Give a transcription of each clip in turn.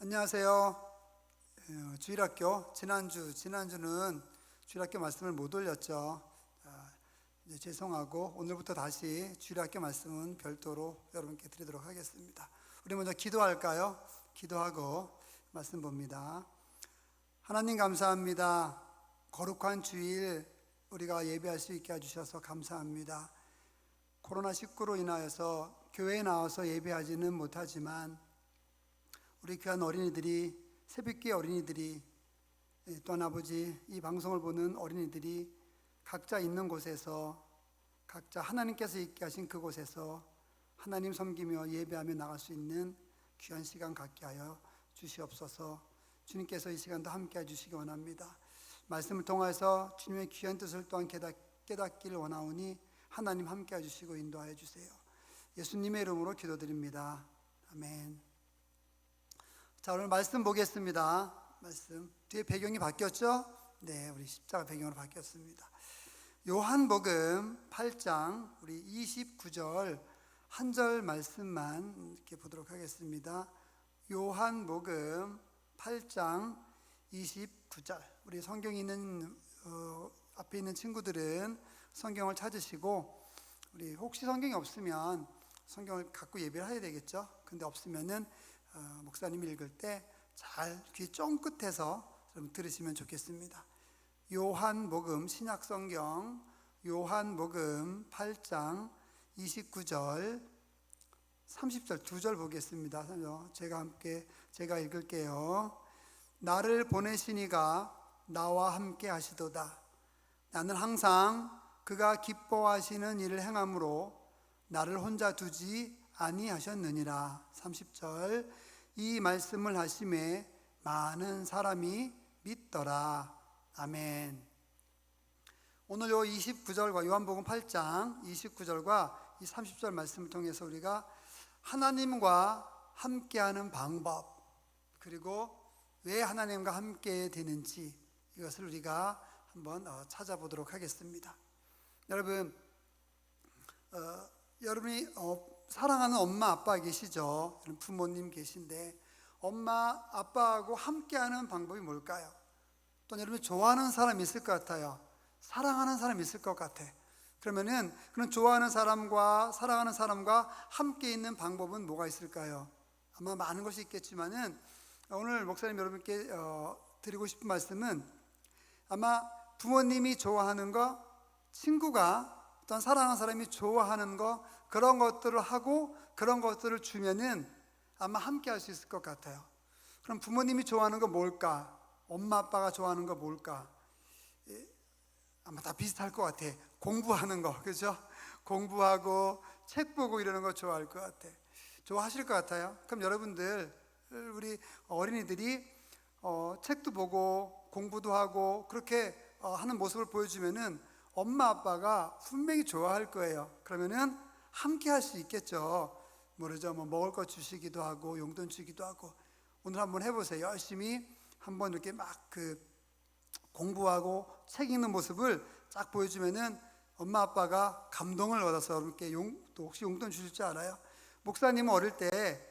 안녕하세요. 주일학교 지난주는 주일학교 말씀을 못 올렸죠. 이제 죄송하고 오늘부터 다시 주일학교 말씀은 별도로 여러분께 드리도록 하겠습니다. 우리 먼저 기도할까요? 기도하고 말씀 봅니다. 하나님 감사합니다. 거룩한 주일 우리가 예배할 수 있게 해주셔서 감사합니다. 코로나19로 인하여서 교회에 나와서 예배하지는 못하지만 우리 귀한 어린이들이, 새벽기의 어린이들이, 또한 아버지 이 방송을 보는 어린이들이 각자 있는 곳에서, 각자 하나님께서 있게 하신 그곳에서 하나님 섬기며 예배하며 나갈 수 있는 귀한 시간 갖게 하여 주시옵소서. 주님께서 이 시간도 함께 해주시기 원합니다. 말씀을 통해서 주님의 귀한 뜻을 또한 깨닫기를 원하오니 하나님 함께 해주시고 인도하여 주세요. 예수님의 이름으로 기도드립니다. 아멘. 자, 오늘 말씀 보겠습니다. 말씀 뒤에 배경이 바뀌었죠? 네, 우리 십자가 배경으로 바뀌었습니다. 요한복음 8장 우리 29절 한 절 말씀만 이렇게 보도록 하겠습니다. 요한복음 8장 29절. 우리 성경이 있는 앞에 있는 친구들은 성경을 찾으시고, 우리 혹시 성경이 없으면 성경을 갖고 예배를 해야 되겠죠? 근데 없으면은 목사님이 읽을 때 잘 귀 쫑긋해서 좀 들으시면 좋겠습니다. 요한복음 신약성경 요한복음 8장 29절 30절 두 절 보겠습니다. 제가 읽을게요. 나를 보내시니가 나와 함께 하시도다. 나는 항상 그가 기뻐하시는 일을 행함으로 나를 혼자 두지 아니하셨느니라. 30절 이 말씀을 하심에 많은 사람이 믿더라. 아멘. 오늘 요 29절과 요한복음 8장 29절과 이 30절 말씀을 통해서 우리가 하나님과 함께하는 방법, 그리고 왜 하나님과 함께 되는지 이것을 우리가 한번 찾아보도록 하겠습니다. 여러분이 사랑하는 엄마 아빠 계시죠? 부모님 계신데 엄마 아빠하고 함께하는 방법이 뭘까요? 또 여러분이 좋아하는 사람이 있을 것 같아요. 사랑하는 사람이 있을 것 같아. 그러면은 그런 좋아하는 사람과 사랑하는 사람과 함께 있는 방법은 뭐가 있을까요? 아마 많은 것이 있겠지만은 오늘 목사님 여러분께 드리고 싶은 말씀은, 아마 부모님이 좋아하는 거, 친구가 어떤 사랑하는 사람이 좋아하는 거, 그런 것들을 하고 그런 것들을 주면은 아마 함께 할 수 있을 것 같아요. 그럼 부모님이 좋아하는 거 뭘까? 엄마 아빠가 좋아하는 거 뭘까? 아마 다 비슷할 것 같아. 공부하는 거, 그죠? 공부하고 책 보고 이러는 거 좋아할 것 같아. 좋아하실 것 같아요. 그럼 여러분들, 우리 어린이들이 책도 보고 공부도 하고 그렇게 하는 모습을 보여주면은 엄마 아빠가 분명히 좋아할 거예요. 그러면은 함께 할 수 있겠죠. 모르죠. 먹을 거 주시기도 하고 용돈 주기도 하고. 오늘 한번 해보세요. 열심히 한번 이렇게 막 공부하고 책 읽는 모습을 쫙 보여주면은 엄마 아빠가 감동을 얻어서 이렇게 또 혹시 용돈 주실 줄 알아요? 목사님은 어릴 때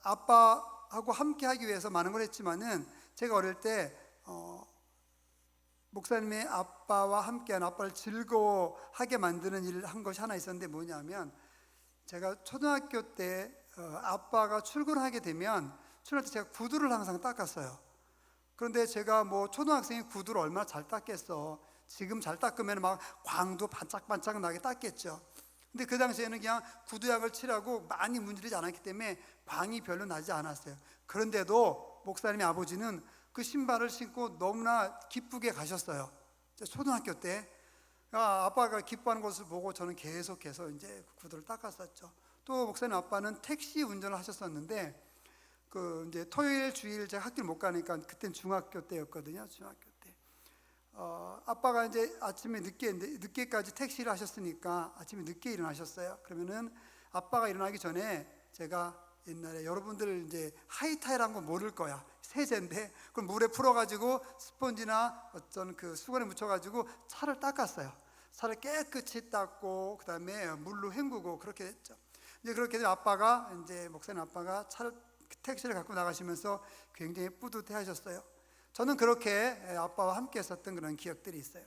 아빠하고 함께 하기 위해서 많은 걸 했지만은, 제가 어릴 때 목사님의 아빠와 함께한, 아빠를 즐거워하게 만드는 일을 한 것이 하나 있었는데, 뭐냐면 제가 초등학교 때 아빠가 출근하게 되면 출근할 때 제가 구두를 항상 닦았어요. 그런데 제가 초등학생이 구두를 얼마나 잘 닦겠어. 지금 잘 닦으면 막 광도 반짝반짝 나게 닦겠죠. 근데 그 당시에는 그냥 구두약을 칠하고 많이 문지르지 않았기 때문에 광이 별로 나지 않았어요. 그런데도 목사님의 아버지는 그 신발을 신고 너무나 기쁘게 가셨어요. 초등학교 때 아빠가 기뻐하는 것을 보고 저는 계속해서 이제 구두를 닦았었죠. 또 목사님 아빠는 택시 운전을 하셨었는데, 이제 토요일 주일 제가 학교를 못 가니까, 그땐 중학교 때였거든요. 중학교 때 아빠가 이제 아침에 늦게까지 택시를 하셨으니까 아침에 늦게 일어나셨어요. 그러면은 아빠가 일어나기 전에 제가, 옛날에 여러분들 이제 하이타일한 거 모를 거야. 세제인데 그걸 물에 풀어가지고 스펀지나 어떤 수건에 묻혀가지고 차를 닦았어요. 차를 깨끗이 닦고 그 다음에 물로 헹구고 그렇게 했죠. 이제 그렇게 해서 목사님 아빠가 차를 택시를 갖고 나가시면서 굉장히 뿌듯해 하셨어요. 저는 그렇게 아빠와 함께 했었던 그런 기억들이 있어요.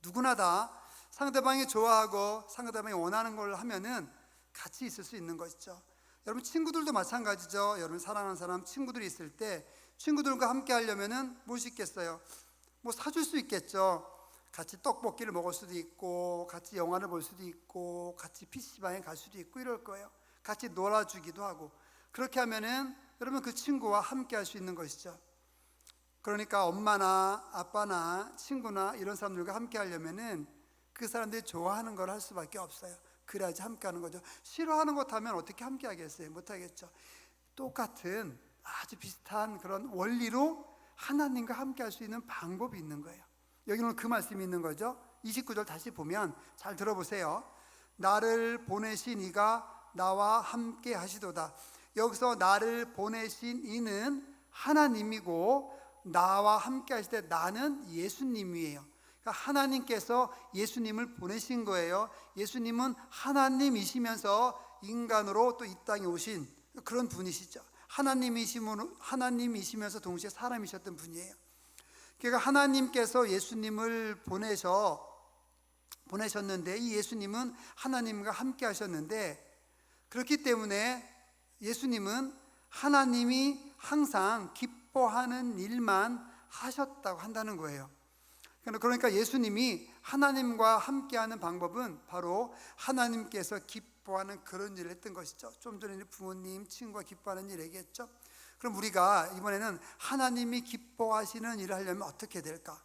누구나 다 상대방이 좋아하고 상대방이 원하는 걸 하면은 같이 있을 수 있는 것이죠. 여러분 친구들도 마찬가지죠. 여러분 사랑하는 사람 친구들이 있을 때 친구들과 함께 하려면은 무엇이 있겠어요? 뭐 사줄 수 있겠죠. 같이 떡볶이를 먹을 수도 있고 같이 영화를 볼 수도 있고 같이 PC방에 갈 수도 있고 이럴 거예요. 같이 놀아주기도 하고 그렇게 하면은 여러분 그 친구와 함께 할 수 있는 것이죠. 그러니까 엄마나 아빠나 친구나 이런 사람들과 함께 하려면은 그 사람들이 좋아하는 걸 할 수밖에 없어요. 그래야지 함께 하는 거죠. 싫어하는 것 하면 어떻게 함께 하겠어요? 못 하겠죠. 똑같은 아주 비슷한 그런 원리로 하나님과 함께 할 수 있는 방법이 있는 거예요. 여기는 그 말씀이 있는 거죠. 29절 다시 보면 잘 들어보세요. 나를 보내신 이가 나와 함께 하시도다. 여기서 나를 보내신 이는 하나님이고 나와 함께 하실 때 나는 예수님이에요. 그러니까 하나님께서 예수님을 보내신 거예요. 예수님은 하나님이시면서 인간으로 또 이 땅에 오신 그런 분이시죠. 하나님이시면서 동시에 사람이셨던 분이에요. 그러니까 하나님께서 예수님을 보내셨는데 이 예수님은 하나님과 함께 하셨는데 그렇기 때문에 예수님은 하나님이 항상 기뻐하는 일만 하셨다고 한다는 거예요. 그러니까 예수님이 하나님과 함께하는 방법은 바로 하나님께서 기뻐하는 그런 일을 했던 것이죠. 좀 전에 부모님, 친구가 기뻐하는 일 얘기했죠. 그럼 우리가 이번에는 하나님이 기뻐하시는 일을 하려면 어떻게 될까?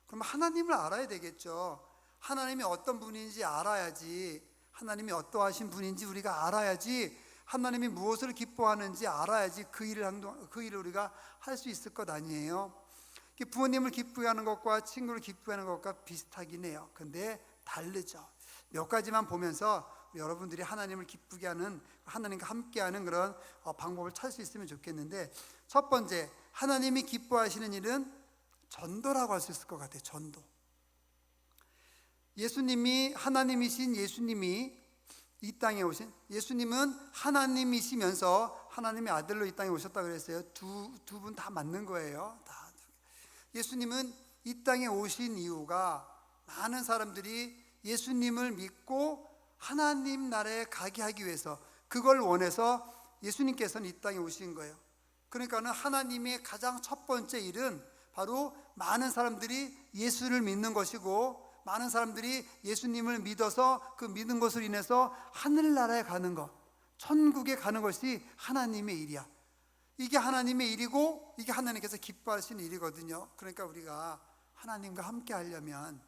그럼 하나님을 알아야 되겠죠. 하나님이 어떤 분인지 알아야지, 하나님이 어떠하신 분인지 우리가 알아야지, 하나님이 무엇을 기뻐하는지 알아야지 그 일을 우리가 할 수 있을 것 아니에요. 부모님을 기쁘게 하는 것과 친구를 기쁘게 하는 것과 비슷하긴 해요. 근데 다르죠. 몇 가지만 보면서 여러분들이 하나님을 기쁘게 하는, 하나님과 함께하는 그런 방법을 찾을 수 있으면 좋겠는데, 첫 번째, 하나님이 기뻐하시는 일은 전도라고 할 수 있을 것 같아요. 전도. 예수님이, 하나님이신 예수님이 이 땅에 오신, 예수님은 하나님이시면서 하나님의 아들로 이 땅에 오셨다고 그랬어요. 두 분 다 맞는 거예요. 다. 예수님은 이 땅에 오신 이유가 많은 사람들이 예수님을 믿고 하나님 나라에 가게 하기 위해서, 그걸 원해서 예수님께서는 이 땅에 오신 거예요. 그러니까는 하나님의 가장 첫 번째 일은 바로 많은 사람들이 예수를 믿는 것이고, 많은 사람들이 예수님을 믿어서 그 믿은 것으로 인해서 하늘나라에 가는 것, 천국에 가는 것이 하나님의 일이야. 이게 하나님의 일이고 이게 하나님께서 기뻐하시는 일이거든요. 그러니까 우리가 하나님과 함께 하려면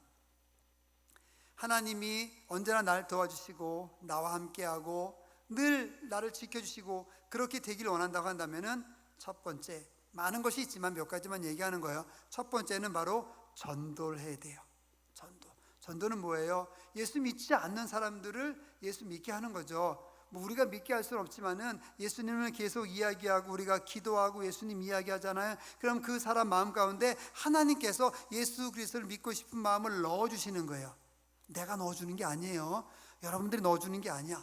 하나님이 언제나 날 도와주시고 나와 함께하고 늘 나를 지켜주시고 그렇게 되기를 원한다고 한다면은 첫 번째, 많은 것이 있지만 몇 가지만 얘기하는 거예요. 첫 번째는 바로 전도를 해야 돼요. 전도는 뭐예요? 예수 믿지 않는 사람들을 예수 믿게 하는 거죠. 뭐 우리가 믿게 할 수는 없지만은 예수님을 계속 이야기하고 우리가 기도하고 예수님 이야기하잖아요. 그럼 그 사람 마음 가운데 하나님께서 예수 그리스도를 믿고 싶은 마음을 넣어주시는 거예요. 내가 넣어주는 게 아니에요. 여러분들이 넣어주는 게 아니야.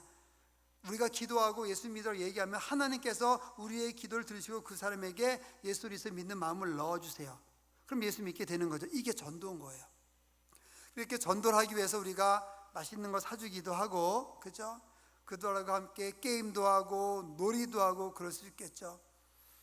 우리가 기도하고 예수 믿으라고 얘기하면 하나님께서 우리의 기도를 들으시고 그 사람에게 예수 그리스도 믿는 마음을 넣어주세요. 그럼 예수 믿게 되는 거죠. 이게 전도인 거예요. 이렇게 전도를 하기 위해서 우리가 맛있는 거 사주기도 하고, 그죠? 그들과 함께 게임도 하고 놀이도 하고 그럴 수 있겠죠.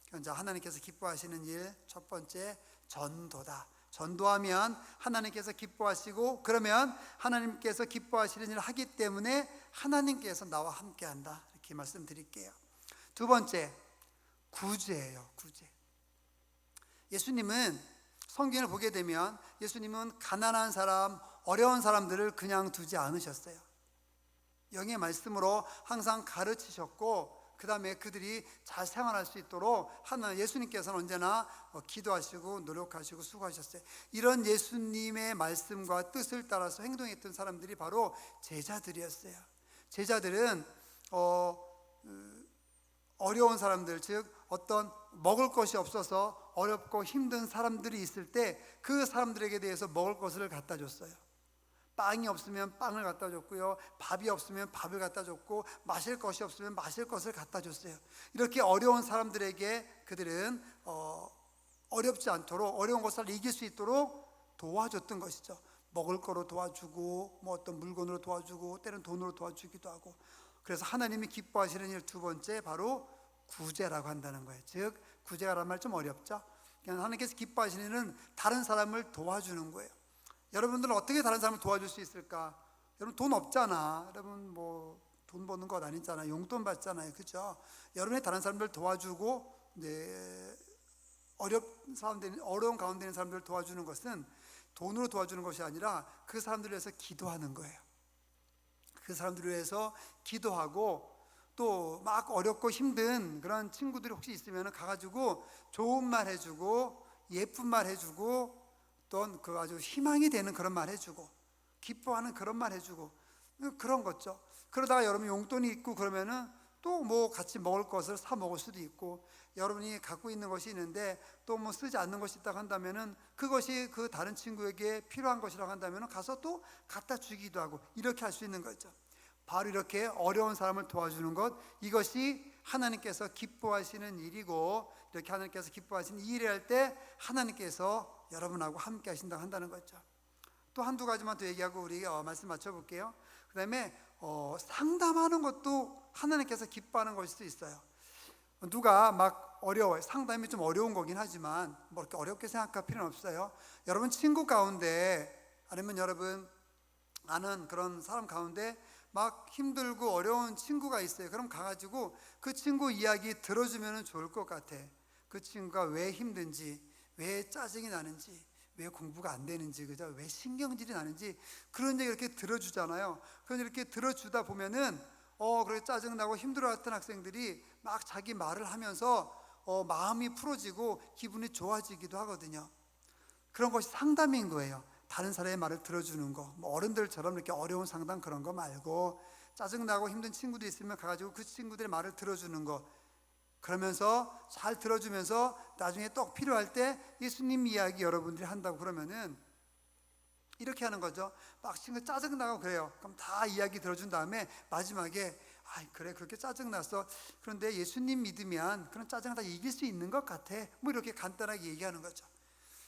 그러니까 하나님께서 기뻐하시는 일, 첫 번째 전도다. 전도하면 하나님께서 기뻐하시고, 그러면 하나님께서 기뻐하시는 일을 하기 때문에 하나님께서 나와 함께한다. 이렇게 말씀드릴게요. 두 번째, 구제예요. 구제. 예수님은 성경을 보게 되면 예수님은 가난한 사람, 어려운 사람들을 그냥 두지 않으셨어요. 영의 말씀으로 항상 가르치셨고, 그 다음에 그들이 잘 생활할 수 있도록 예수님께서는 언제나 기도하시고 노력하시고 수고하셨어요. 이런 예수님의 말씀과 뜻을 따라서 행동했던 사람들이 바로 제자들이었어요. 제자들은 어려운 사람들, 즉 어떤 먹을 것이 없어서 어렵고 힘든 사람들이 있을 때 그 사람들에게 대해서 먹을 것을 갖다 줬어요. 빵이 없으면 빵을 갖다 줬고요, 밥이 없으면 밥을 갖다 줬고, 마실 것이 없으면 마실 것을 갖다 줬어요. 이렇게 어려운 사람들에게 그들은 어렵지 않도록, 어려운 것을 이길 수 있도록 도와줬던 것이죠. 먹을 거로 도와주고, 뭐 어떤 물건으로 도와주고, 때로는 돈으로 도와주기도 하고. 그래서 하나님이 기뻐하시는 일 두 번째, 바로 구제라고 한다는 거예요. 즉 구제라는 말 좀 어렵죠. 그냥 하나님께서 기뻐하시는 일은 다른 사람을 도와주는 거예요. 여러분들은 어떻게 다른 사람을 도와줄 수 있을까? 여러분 돈 없잖아. 여러분 뭐 돈 버는 것 아니잖아요. 용돈 받잖아요. 그렇죠? 여러분이 다른 사람들 도와주고 어려운 가운데 있는 사람들을 도와주는 것은 돈으로 도와주는 것이 아니라 그 사람들을 위해서 기도하는 거예요. 그 사람들을 위해서 기도하고, 또 막 어렵고 힘든 그런 친구들이 혹시 있으면 가가지고 좋은 말 해주고, 예쁜 말 해주고, 또 그 아주 희망이 되는 그런 말 해주고, 기뻐하는 그런 말 해주고, 그런 거죠. 그러다가 여러분 용돈이 있고 그러면은 또 뭐 같이 먹을 것을 사 먹을 수도 있고, 여러분이 갖고 있는 것이 있는데 또 뭐 쓰지 않는 것이 있다고 한다면은 그것이 그 다른 친구에게 필요한 것이라고 한다면은 가서 또 갖다 주기도 하고, 이렇게 할 수 있는 거죠. 바로 이렇게 어려운 사람을 도와주는 것, 이것이 하나님께서 기뻐하시는 일이고, 이렇게 하나님께서 기뻐하시는 일을 할 때 하나님께서 여러분하고 함께 하신다고 한다는 거죠. 또 한두 가지만 더 얘기하고 우리 말씀 맞춰볼게요. 그 다음에 상담하는 것도 하나님께서 기뻐하는 것일 수도 있어요. 누가 막 어려워요. 상담이 좀 어려운 거긴 하지만 뭐 이렇게 어렵게 생각할 필요는 없어요. 여러분 친구 가운데, 아니면 여러분 아는 그런 사람 가운데 막 힘들고 어려운 친구가 있어요. 그럼 가가지고 그 친구 이야기 들어주면 좋을 것 같아. 그 친구가 왜 힘든지, 왜 짜증이 나는지, 왜 공부가 안 되는지, 그죠? 왜 신경질이 나는지, 그런 얘기 이렇게 들어주잖아요. 그런 이렇게 들어주다 보면은 그렇게 짜증나고 힘들어했던 학생들이 막 자기 말을 하면서 마음이 풀어지고 기분이 좋아지기도 하거든요. 그런 것이 상담인 거예요. 다른 사람의 말을 들어주는 거. 뭐 어른들처럼 이렇게 어려운 상담 그런 거 말고, 짜증나고 힘든 친구도 있으면 가가지고 그 친구들의 말을 들어주는 거. 그러면서 잘 들어주면서 나중에 또 필요할 때 예수님 이야기 여러분들이 한다고 그러면은 이렇게 하는 거죠. 막 친구 짜증나고 그래요. 그럼 다 이야기 들어준 다음에 마지막에 그래 그렇게 짜증났어. 그런데 예수님 믿으면 그런 짜증 다 이길 수 있는 것 같아. 뭐 이렇게 간단하게 얘기하는 거죠.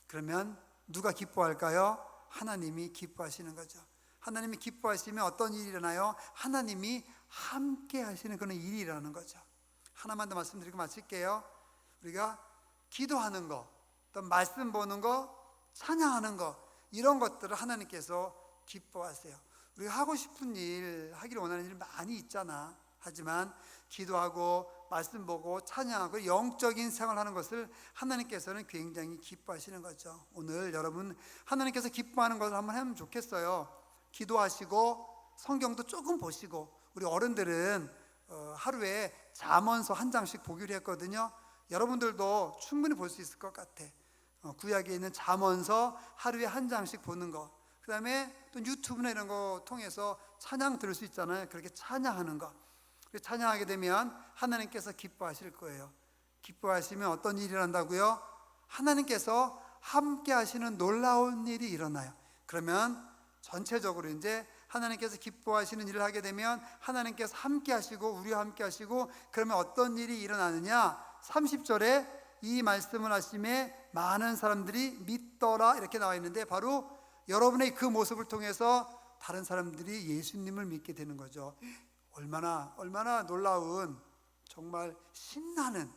그러면 누가 기뻐할까요? 하나님이 기뻐하시는 거죠. 하나님이 기뻐하시면 어떤 일이 일어나요? 하나님이 함께 하시는 그런 일이 일어나는 거죠. 하나만 더 말씀드리고 마칠게요. 우리가 기도하는 거, 또 말씀 보는 거, 찬양하는 거, 이런 것들을 하나님께서 기뻐하세요. 우리가 하고 싶은 일, 하기를 원하는 일 많이 있잖아. 하지만 기도하고 말씀 보고 찬양하고 영적인 생활하는 것을 하나님께서는 굉장히 기뻐하시는 거죠. 오늘 여러분 하나님께서 기뻐하는 것을 한번 하면 좋겠어요. 기도하시고 성경도 조금 보시고, 우리 어른들은 하루에 잠언서 한 장씩 보기로 했거든요. 여러분들도 충분히 볼 수 있을 것 같아. 구약에 있는 잠언서 하루에 한 장씩 보는 거. 그 다음에 또 유튜브나 이런 거 통해서 찬양 들을 수 있잖아요. 그렇게 찬양하는 거. 찬양하게 되면 하나님께서 기뻐하실 거예요. 기뻐하시면 어떤 일이 일어난다고요? 하나님께서 함께 하시는 놀라운 일이 일어나요. 그러면 전체적으로 이제 하나님께서 기뻐하시는 일을 하게 되면 하나님께서 함께 하시고 우리와 함께 하시고, 그러면 어떤 일이 일어나느냐? 30절에 이 말씀을 하심에 많은 사람들이 믿더라 이렇게 나와 있는데, 바로 여러분의 그 모습을 통해서 다른 사람들이 예수님을 믿게 되는 거죠. 얼마나 놀라운, 정말 신나는,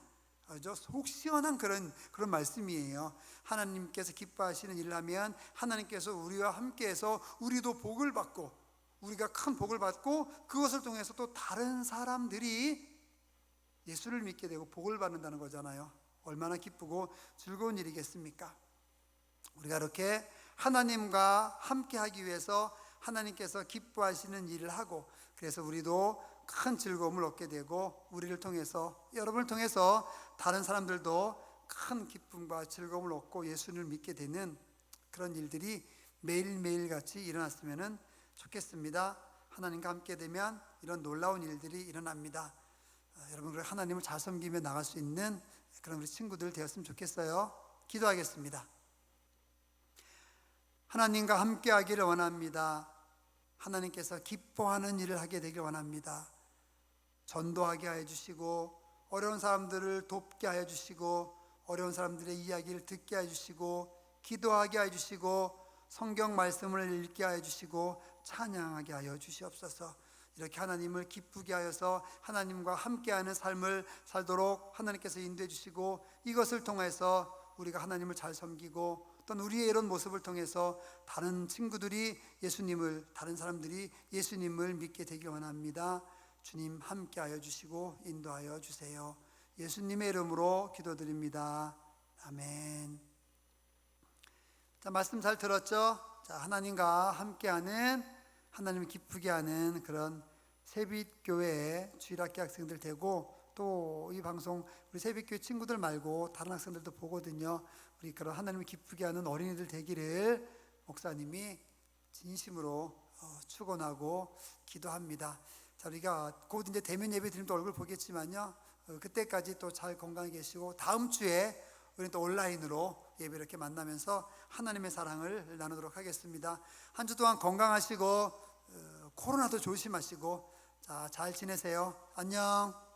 속 시원한 그런 말씀이에요. 하나님께서 기뻐하시는 일을 하면 하나님께서 우리와 함께해서 우리도 복을 받고, 우리가 큰 복을 받고, 그것을 통해서 또 다른 사람들이 예수를 믿게 되고 복을 받는다는 거잖아요. 얼마나 기쁘고 즐거운 일이겠습니까? 우리가 이렇게 하나님과 함께 하기 위해서 하나님께서 기뻐하시는 일을 하고, 그래서 우리도 큰 즐거움을 얻게 되고, 우리를 통해서, 여러분을 통해서 다른 사람들도 큰 기쁨과 즐거움을 얻고 예수를 믿게 되는 그런 일들이 매일매일 같이 일어났으면 좋겠습니다. 하나님과 함께 되면 이런 놀라운 일들이 일어납니다. 여러분, 하나님을 잘 섬기며 나갈 수 있는 그런 우리 친구들 되었으면 좋겠어요. 기도하겠습니다. 하나님과 함께 하기를 원합니다. 하나님께서 기뻐하는 일을 하게 되길 원합니다. 전도하게 하여 주시고, 어려운 사람들을 돕게 하여 주시고, 어려운 사람들의 이야기를 듣게 하여 주시고, 기도하게 하여 주시고, 성경 말씀을 읽게 하여 주시고, 찬양하게 하여 주시옵소서. 이렇게 하나님을 기쁘게 하여서 하나님과 함께하는 삶을 살도록 하나님께서 인도해 주시고, 이것을 통해서 우리가 하나님을 잘 섬기고, 또는 우리의 이런 모습을 통해서 다른 친구들이 예수님을, 다른 사람들이 예수님을 믿게 되길 원합니다. 주님 함께하여 주시고 인도하여 주세요. 예수님의 이름으로 기도드립니다. 아멘. 자, 말씀 잘 들었죠? 자, 하나님과 함께하는, 하나님을 기쁘게 하는 그런 새빛교회 주일학교 학생들 되고, 또 이 방송 우리 새빛교회 친구들 말고 다른 학생들도 보거든요. 우리 그런 하나님을 기쁘게 하는 어린이들 되기를 목사님이 진심으로 축원하고 기도합니다. 자, 우리가 곧 이제 대면 예배 드리면 또 얼굴 보겠지만요, 그때까지 또 잘 건강히 계시고, 다음 주에 우리는 또 온라인으로 예배 이렇게 만나면서 하나님의 사랑을 나누도록 하겠습니다. 한 주 동안 건강하시고 코로나도 조심하시고, 자, 잘 지내세요. 안녕.